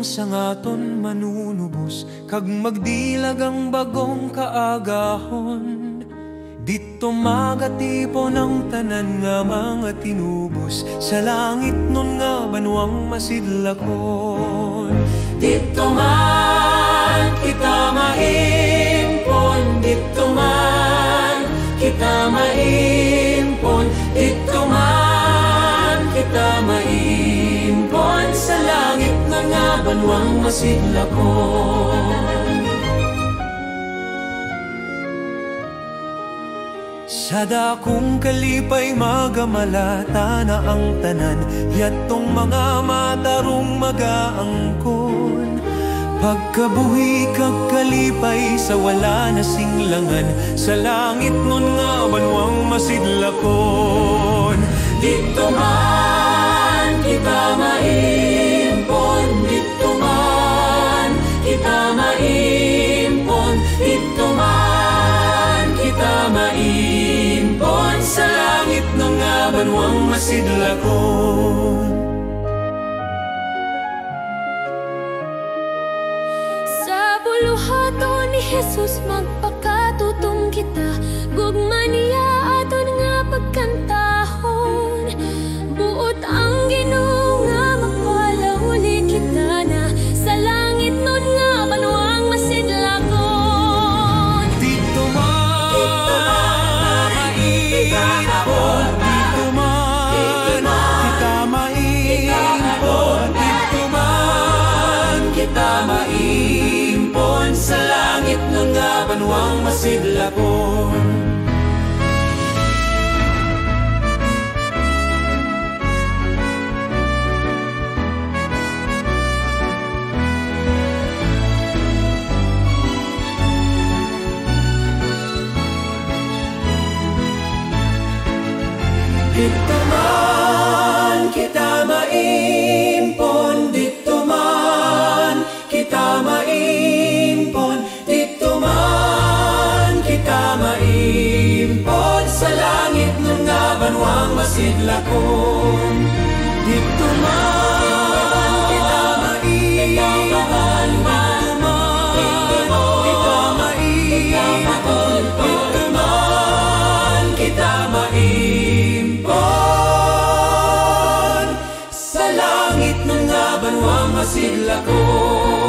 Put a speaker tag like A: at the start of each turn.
A: sangaton manunubos, kag magdilag ang bagong kaagahon. Dito magatipon ang tanan nga mga tinubos, sa langit nun nga banwang masidlakon. Dito man kita maimpon, dito man kita maimpon, dito man kita maimpon, sa langit nun nga banwang masidlakon. Sa dakong kalipay magamalata na ang tanan, yatong mga matarong magaangkon. Pagkabuhi kag kalipay sa wala na singlangan, sa langit nun nga banwang masidlakon. Dito man kita maimpon, dito man kita maimpon, dito man kita maimpon, sa langit ng nga banwang masidlakon.
B: Sa buluhaton ni Jesus magpakatutong kita, gugma niya aton nga pagkantahon. Buot ang Ginoo nga mapalauli kita na, sa langit nun nga banwang masidlakon.
A: Dito man maimpon, dito man kita maimpon, dito man kita maimpon, sa langit nun nga banwang masidlakon. Dito man kita maimpon, dito man kita maimpon, dito man kita maimpon, sa langit nun nga banwang masidlakon. Dito man kita maimpon, dito man kita maimpon, dito man kita maimpon, sa langit nun nga banwang masidlakon.